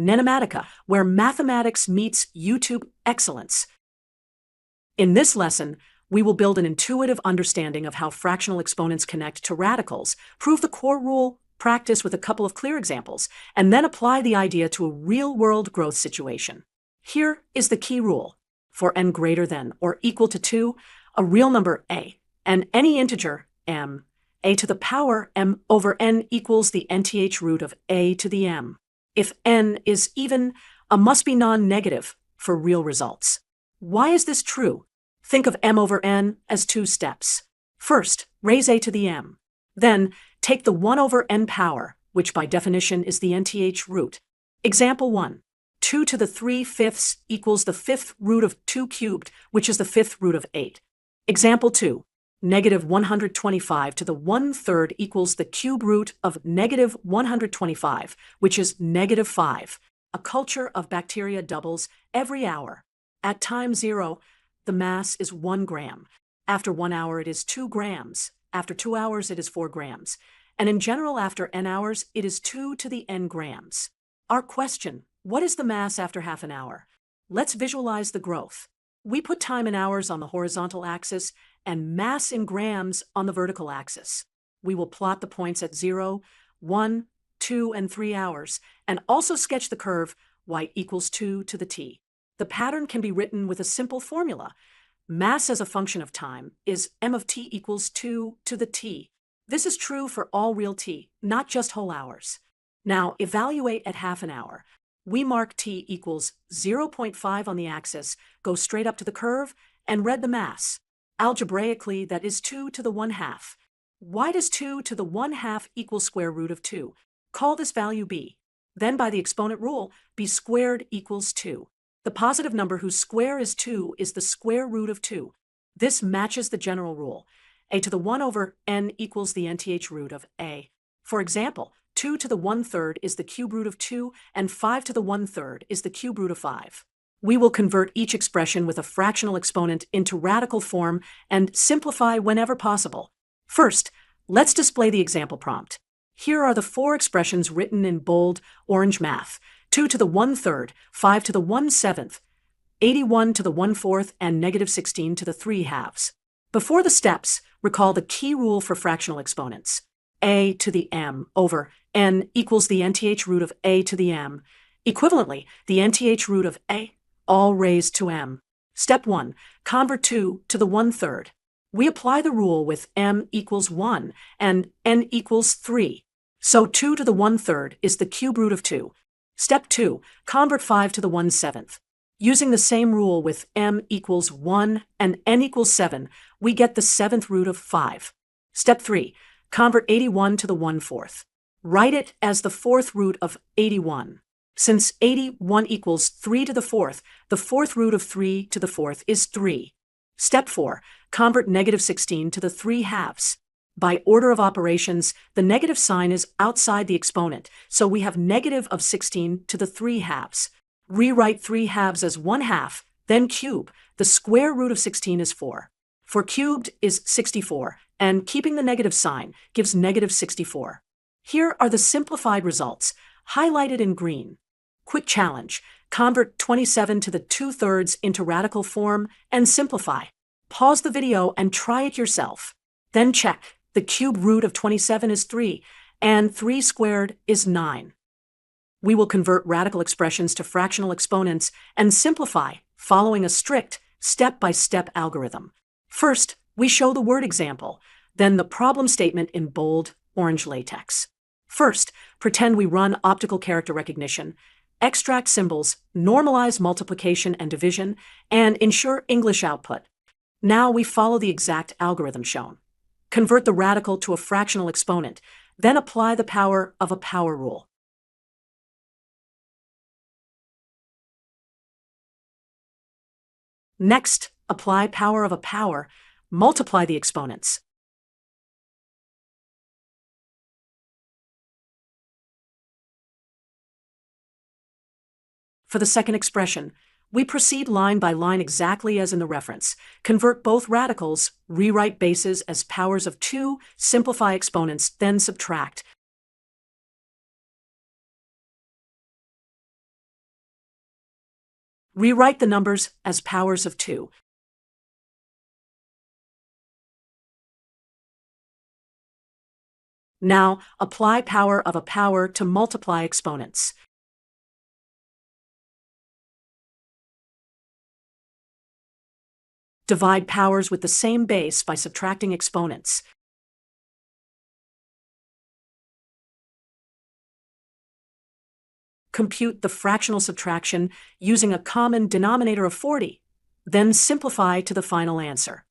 NENOMATICA, where mathematics meets YouTube excellence. In this lesson, we will build an intuitive understanding of how fractional exponents connect to radicals, prove the core rule, practice with a couple of clear examples, and then apply the idea to a real-world growth situation. Here is the key rule. For n greater than or equal to 2, a real number a, and any integer m, a to the power m over n equals the nth root of a to the m. If n is even, a must be non-negative for real results. Why is this true? Think of m over n as two steps. First, raise a to the m. Then, take the 1 over n power, which by definition is the nth root. Example 1. 2 to the 3/5 equals the 5th root of 2 cubed, which is the 5th root of 8. Example 2. Negative 125 to the 1/3 equals the cube root of negative 125, which is negative 5. A culture of bacteria doubles every hour. At time 0, the mass is 1 gram. After 1 hour, it is 2 grams. After 2 hours, it is 4 grams. And in general, after n hours, it is 2 to the n grams. Our question: what is the mass after half an hour? Let's visualize the growth. We put time in hours on the horizontal axis and mass in grams on the vertical axis. We will plot the points at 0, 1, 2, and 3 hours, and also sketch the curve y equals 2 to the t. The pattern can be written with a simple formula. Mass as a function of time is m of t equals 2 to the t. This is true for all real t, not just whole hours. Now, evaluate at half an hour. We mark t equals 0.5 on the axis, go straight up to the curve, and read the mass. Algebraically, that is 2 to the 1/2. Why does 2 to the 1/2 equal square root of 2? Call this value b. Then by the exponent rule, b squared equals 2. The positive number whose square is 2 is the square root of 2. This matches the general rule. A to the 1 over n equals the nth root of a. For example, 2 to the 1/3 is the cube root of 2, and 5 to the 1/3 is the cube root of 5. We will convert each expression with a fractional exponent into radical form and simplify whenever possible. First, let's display the example prompt. Here are the 4 expressions written in bold orange math: 2 to the 1/3, 5 to the 1/7, 81 to the 1/4, and negative 16 to the 3/2. Before the steps, recall the key rule for fractional exponents. A to the m over n equals the nth root of a to the m. Equivalently, the nth root of a, all raised to m. Step 1. Convert 2 to the 1/3. We apply the rule with m equals 1 and n equals 3. So 2 to the 1/3 is the cube root of 2. Step 2. Convert 5 to the 1/7. Using the same rule with m equals 1 and n equals 7, we get the 7th root of 5. Step 3. Convert 81 to the 1/4. Write it as the 4th root of 81. Since 81 equals 3 to the 4th, the 4th root of 3 to the 4th is 3. Step 4. Convert negative 16 to the 3/2. By order of operations, the negative sign is outside the exponent, so we have negative of 16 to the 3/2. Rewrite 3/2 as 1/2, then cube. The square root of 16 is 4. 4 cubed is 64, and keeping the negative sign gives negative 64. Here are the simplified results, highlighted in green. Quick challenge: convert 27 to the 2/3 into radical form and simplify. Pause the video and try it yourself. Then check. The cube root of 27 is 3, and 3 squared is 9. We will convert radical expressions to fractional exponents and simplify, following a strict, step-by-step algorithm. First, we show the word example, then the problem statement in bold orange latex. First, pretend we run optical character recognition, extract symbols, normalize multiplication and division, and ensure English output. Now we follow the exact algorithm shown. Convert the radical to a fractional exponent, then apply the power of a power rule. Next, apply power of a power, multiply the exponents. For the second expression, we proceed line by line exactly as in the reference. Convert both radicals, rewrite bases as powers of 2, simplify exponents, then subtract. Rewrite the numbers as powers of 2. Now, apply power of a power to multiply exponents. Divide powers with the same base by subtracting exponents. Compute the fractional subtraction using a common denominator of 40. Then simplify to the final answer.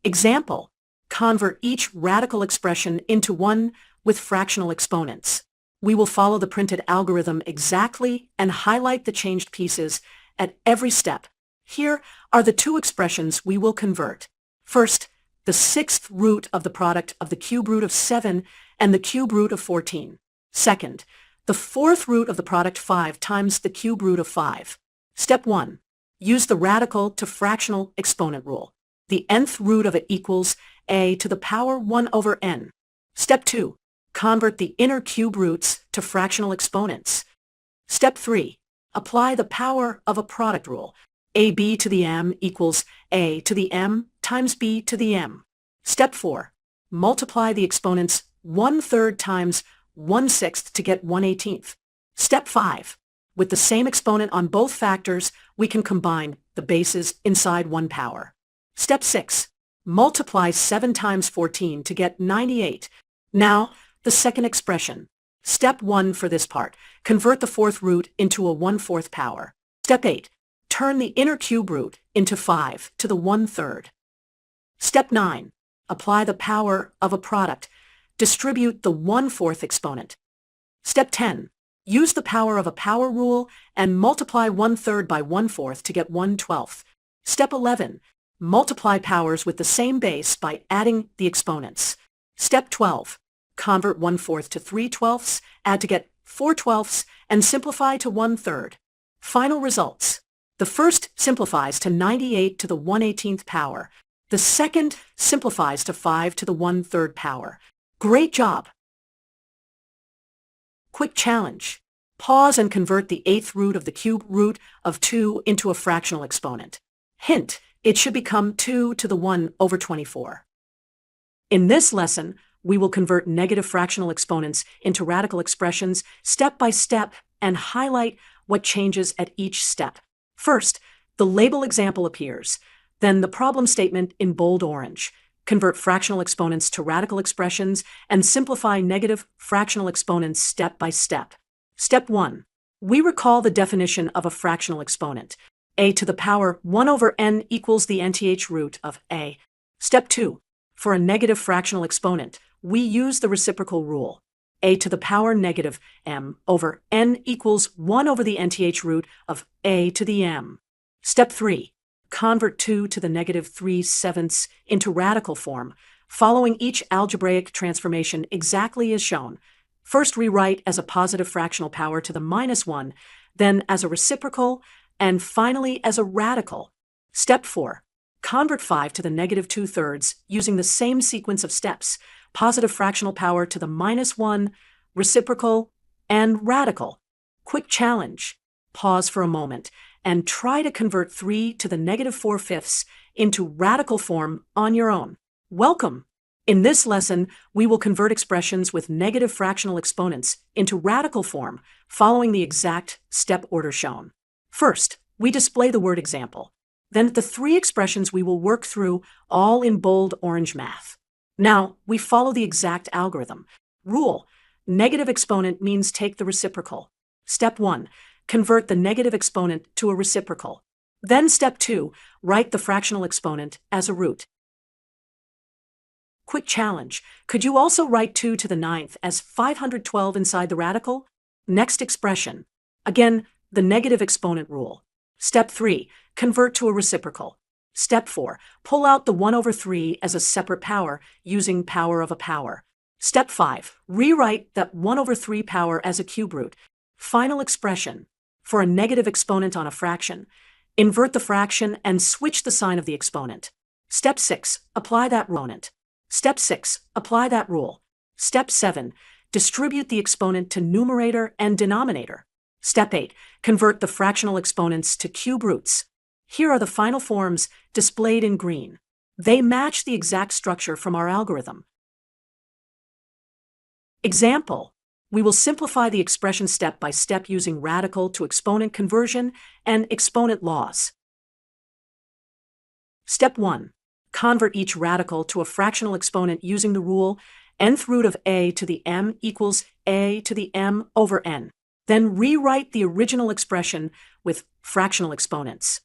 Example: convert each radical expression into one with fractional exponents. We will follow the printed algorithm exactly and highlight the changed pieces at every step. Here are the two expressions we will convert. First, the sixth root of the product of the cube root of 7 and the cube root of 14. Second, the fourth root of the product 5 times the cube root of 5. Step 1. Use the radical to fractional exponent rule. The nth root of it equals a to the power 1 over n. Step 2. Convert the inner cube roots to fractional exponents. Step 3. Apply the power of a product rule. ab to the m equals a to the m times b to the m. Step 4. Multiply the exponents 1/3 times 1/6 to get 1/18. Step 5. With the same exponent on both factors, we can combine the bases inside one power. Step 6. Multiply 7 times 14 to get 98. Now, the second expression. Step 1 for this part. Convert the fourth root into a 1/4 power. Step 8. Turn the inner cube root into 5 to the 1/3. Step 9. Apply the power of a product. Distribute the 1/4 exponent. Step 10. Use the power of a power rule and multiply 1/3 by 1/4 to get 1/12. Step 11. Multiply powers with the same base by adding the exponents. Step 12. Convert 1/4 to 3/12, add to get 4/12, and simplify to 1/3. Final results. The first simplifies to 98 to the 1/18th power. The second simplifies to 5 to the 1/3 power. Great job! Quick challenge. Pause and convert the eighth root of the cube root of 2 into a fractional exponent. Hint: it should become 2 to the 1 over 24. In this lesson, we will convert negative fractional exponents into radical expressions step by step and highlight what changes at each step. First, the label example appears. Then the problem statement in bold orange. Convert fractional exponents to radical expressions and simplify negative fractional exponents step by step. Step 1. We recall the definition of a fractional exponent. A to the power 1 over n equals the nth root of a. Step 2. For a negative fractional exponent, we use the reciprocal rule. A to the power negative m over n equals 1 over the nth root of a to the m. Step 3. Convert 2 to the negative 3/7 into radical form, following each algebraic transformation exactly as shown. First rewrite as a positive fractional power to the -1, then as a reciprocal, and finally as a radical. Step 4. Convert 5 to the negative 2/3 using the same sequence of steps: positive fractional power to the -1, reciprocal, and radical. Quick challenge. Pause for a moment and try to convert 3 to the negative 4/5 into radical form on your own. Welcome! In this lesson, we will convert expressions with negative fractional exponents into radical form, following the exact step order shown. First, we display the word example. Then the three expressions we will work through, all in bold orange math. Now, we follow the exact algorithm. Rule: negative exponent means take the reciprocal. Step 1. Convert the negative exponent to a reciprocal. Then step 2. Write the fractional exponent as a root. Quick challenge. Could you also write 2 to the 9th as 512 inside the radical? Next expression. Again, the negative exponent rule. Step 3. Convert to a reciprocal. Step 4. Pull out the 1 over 3 as a separate power using power of a power. Step 5. Rewrite that 1 over 3 power as a cube root. Final expression. For a negative exponent on a fraction, invert the fraction and switch the sign of the exponent. Step 6. Apply that exponent. Step 6. Apply that rule. Step 7. Distribute the exponent to numerator and denominator. Step 8. Convert the fractional exponents to cube roots. Here are the final forms displayed in green. They match the exact structure from our algorithm. Example. We will simplify the expression step by step using radical to exponent conversion and exponent laws. Step 1. Convert each radical to a fractional exponent using the rule nth root of a to the m equals a to the m over n. Then rewrite the original expression with fractional exponents.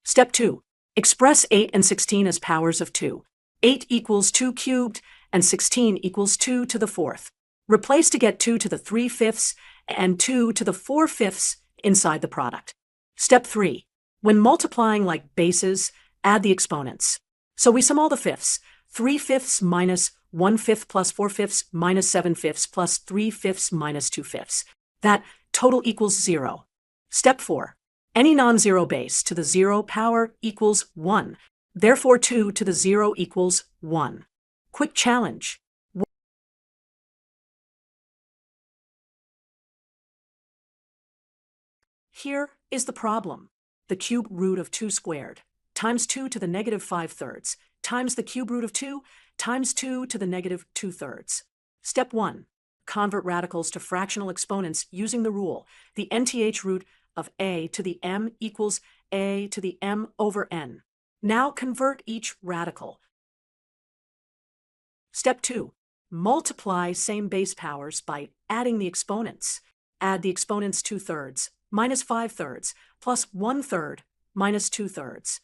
Step 2. Express 8 and 16 as powers of 2. 8 equals 2 cubed and 16 equals 2 to the 4th. Replace to get 2 to the 3/5 and 2 to the 4/5 inside the product. Step 3. When multiplying like bases, add the exponents. So we sum all the fifths. 3/5 minus 1/5 plus 4/5 minus 7/5 plus 3/5 minus 2/5. That total equals 0. Step 4. Any non-zero base to the 0 power equals 1. Therefore 2 to the 0 equals 1. Quick challenge. Here is the problem. The cube root of 2 squared times 2 to the negative 5/3 times the cube root of 2 times 2 to the negative 2/3. Step 1. Convert radicals to fractional exponents using the rule. The nth root of a to the m equals a to the m over n. Now convert each radical. Step 2. Multiply same base powers by adding the exponents. Add the exponents 2/3 minus 5/3 plus 1/3 minus 2/3.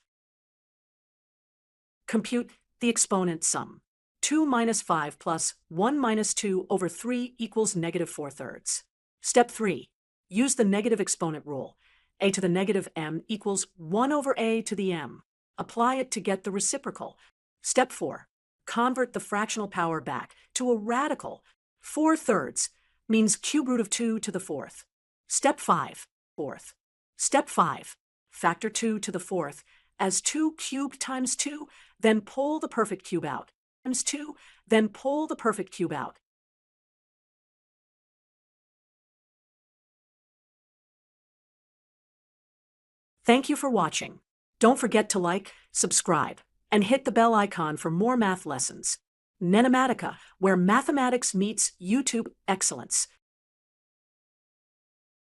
Compute the exponent sum. 2 minus 5 plus 1 minus 2 over 3 equals negative 4/3. Step 3. Use the negative exponent rule. A to the negative m equals 1 over a to the m. Apply it to get the reciprocal. Step 4. Convert the fractional power back to a radical. 4/3 means cube root of 2 to the 4th. Step 5. 4th. Step 5. Factor 2 to the 4th as 2 cubed times 2, then pull the perfect cube out. Times 2, then pull the perfect cube out. Thank you for watching. Don't forget to like, subscribe, and hit the bell icon for more math lessons. NENOMATICA, where mathematics meets YouTube excellence.